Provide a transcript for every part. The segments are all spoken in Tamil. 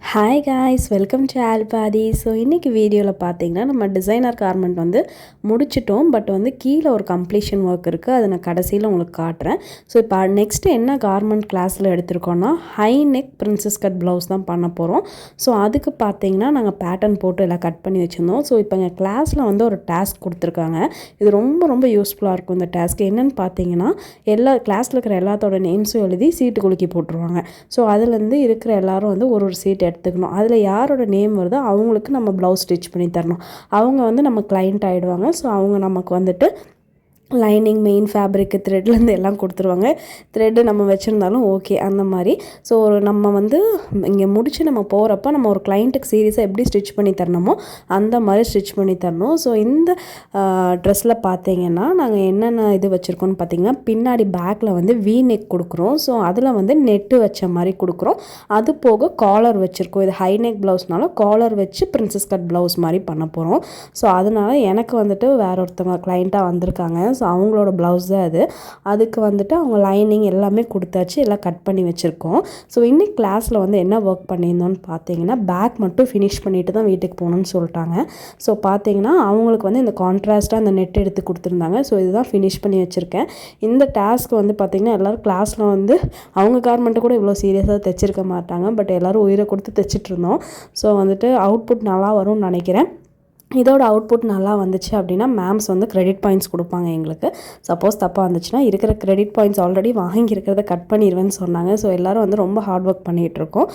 ஹாய் காய்ஸ், வெல்கம் டு ஆல்பாதி. ஸோ இன்றைக்கி வீடியோவில் பார்த்தீங்கன்னா நம்ம டிசைனர் கார்மெண்ட் வந்து முடிச்சிட்டோம். பட் வந்து கீழே ஒரு கம்ப்ளீஷன் ஒர்க் இருக்குது. அதை நான் கடைசியில் உங்களுக்கு காட்டுறேன். ஸோ இப்போ நெக்ஸ்ட்டு என்ன கார்மெண்ட் கிளாஸில் எடுத்திருக்கோன்னா high neck princess cut blouse தான் பண்ண போகிறோம். ஸோ அதுக்கு பார்த்தீங்கன்னா நாங்கள் பேட்டர்ன் போட்டு எல்லாம் கட் பண்ணி வச்சுருந்தோம். ஸோ இப்போ எங்கள் கிளாஸில் வந்து ஒரு டாஸ்க் கொடுத்துருக்காங்க. இது ரொம்ப ரொம்ப யூஸ்ஃபுல்லாக இருக்கும். இந்த டாஸ்க் என்னென்னு பார்த்தீங்கன்னா எல்லா கிளாஸில் இருக்கிற எல்லாத்தோட நேம்ஸும் எழுதி சீட்டு குலுக்கி போட்டுருவாங்க. ஸோ அதுலேருந்து இருக்கிற எல்லாரும் வந்து ஒரு சீட் எடுத்துக்கணும். அதில் யாரோட நேம் வருதோ அவங்களுக்கு நம்ம ப்ளவுஸ் ஸ்டிச் பண்ணி தரணும். அவங்க வந்து நம்ம கிளைண்ட் ஆகிடுவாங்க. ஸோ அவங்க நமக்கு வந்துட்டு லைனிங், மெயின் ஃபேப்ரிக்கு, த்ரெட்லேருந்து எல்லாம் கொடுத்துருவாங்க. த்ரெட்டு நம்ம வச்சுருந்தாலும் ஓகே அந்த மாதிரி. ஸோ நம்ம வந்து இங்கே முடித்து நம்ம போகிறப்ப நம்ம ஒரு கிளைண்ட்டுக்கு சீரியஸாக எப்படி ஸ்டிச் பண்ணி தரணுமோ அந்த மாதிரி ஸ்டிச் பண்ணி தரணும். ஸோ இந்த ட்ரெஸ்ஸில் பார்த்தீங்கன்னா நாங்கள் என்னென்ன இது வச்சுருக்கோன்னு பார்த்தீங்கன்னா பின்னாடி பேக்கில் வந்து வி நெக் கொடுக்குறோம். ஸோ அதில் வந்து நெட்டு வச்ச மாதிரி கொடுக்குறோம். அது போக காலர் வச்சுருக்கோம். இது ஹை நெக் ப்ளவுஸ்னால காலர் வச்சு பிரின்சஸ் கட் ப்ளவுஸ் மாதிரி பண்ண போகிறோம். ஸோ அதனால் எனக்கு வந்துட்டு வேற ஒருத்தவங்க கிளைண்ட்டாக வந்திருக்காங்க. ஸோ அவங்களோட ப்ளவுஸ் தான் அது. அதுக்கு வந்துட்டு அவங்க லைனிங் எல்லாமே கொடுத்தாச்சு, எல்லாம் கட் பண்ணி வச்சுருக்கோம். ஸோ இன்னைக்கு கிளாஸில் வந்து என்ன ஒர்க் பண்ணியிருந்தோன்னு பார்த்தீங்கன்னா பேக் மட்டும் ஃபினிஷ் பண்ணிட்டு தான் வீட்டுக்கு போகணுன்னு சொல்லிட்டாங்க. ஸோ பார்த்தீங்கன்னா அவங்களுக்கு வந்து இந்த கான்ட்ராஸ்ட்டாக அந்த நெட் எடுத்து கொடுத்துருந்தாங்க. ஸோ இதுதான் ஃபினிஷ் பண்ணி வச்சுருக்கேன். இந்த டாஸ்க் வந்து பார்த்திங்கன்னா எல்லோரும் கிளாஸில் வந்து அவங்க கார்மெண்ட்டை கூட இவ்வளோ சீரியஸாக தைச்சிருக்க மாட்டாங்க. பட் எல்லோரும் உயிரை கொடுத்து தைச்சிட்டு இருந்தோம். ஸோ வந்துட்டு அவுட்புட் நல்லா வரும்னு நினைக்கிறேன். இதோட அவுட்புட் நல்லா வந்துச்சு அப்படின்னா மேம்ஸ் வந்து கிரெடிட் பாயிண்ட்ஸ் கொடுப்பாங்க எங்களுக்கு. சப்போஸ் தப்பாக வந்துச்சுன்னா இருக்கிற கிரெடிட் பாயிண்ட்ஸ் ஆல்ரெடி வாங்கியிருக்கிறத கட் பண்ணிடுவேன்னு சொன்னாங்க. ஸோ எல்லோரும் வந்து ரொம்ப ஹார்ட் ஒர்க் பண்ணிகிட்ருக்கோம்.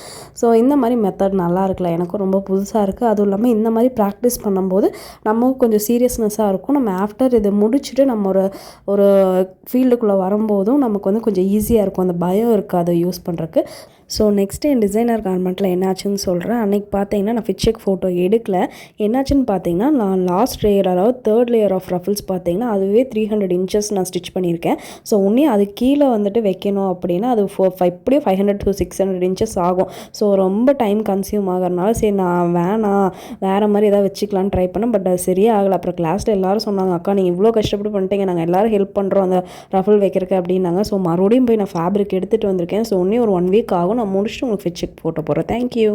ஸோ இந்த மாதிரி மெத்தட் நல்லா இருக்குல்ல, எனக்கும் ரொம்ப புதுசாக இருக்குது. அதுவும் இல்லாமல் இந்த மாதிரி ப்ராக்டிஸ் பண்ணும்போது நமக்கு கொஞ்சம் சீரியஸ்னஸாக இருக்கும். நம்ம ஆஃப்டர் இதை முடிச்சுட்டு நம்ம ஒரு ஃபீல்டுக்குள்ளே வரும்போதும் நமக்கு வந்து கொஞ்சம் ஈஸியாக இருக்கும். அந்த பயம் இருக்காது யூஸ் பண்ணுறதுக்கு. ஸோ நெக்ஸ்ட்டு என் டிசைனர் கார்மெண்ட்டில் என்னாச்சுன்னு சொல்கிறேன். அன்றைக்கி பார்த்தீங்கன்னா நான் ஃபிட் செக் ஃபோட்டோ எடுக்கல. என்னாச்சுன்னு பார்த்தீங்கன்னா நான் லாஸ்ட் லேயர், அதாவது தேர்ட் லேயர் ஆஃப் ரஃபிள்ஸ் பார்த்தீங்கன்னா அதுவே 300 இன்ச்சஸ் நான் ஸ்டிச் பண்ணியிருக்கேன். ஸோ உன்னே அது கீழே வந்துட்டு வைக்கணும் அப்படின்னா அது எப்படியும் 500 to 600 இன்ச்சஸ் ஆகும். ஸோ ரொம்ப டைம் கன்சியூம் ஆகிறனால சரி நான் வேறு மாதிரி எதாவது வச்சுக்கலான்னு ட்ரை பண்ணேன். பட் அது சரியே ஆகலை. அப்புறம் கிளாஸில் எல்லோரும் சொன்னாங்க, அக்கா நீங்கள் இவ்வளோ கஷ்டப்பட்டு பண்ணிட்டீங்க, நாங்கள் எல்லோரும் ஹெல்ப் பண்ணுறோம் அந்த ரஃபிள் வைக்கிறதுக்கு அப்படின்னாங்க. ஸோ மறுபடியும் போய் நான் ஃபேப்ரிக் எடுத்துகிட்டு வந்திருக்கேன். ஸோ இன்னும் ஒரு 1 வீக் ஆகும். நான் முடிச்சுட்டு உங்களுக்கு ஃபிட் செக் போட்டு போகிறேன். தேங்க்யூ.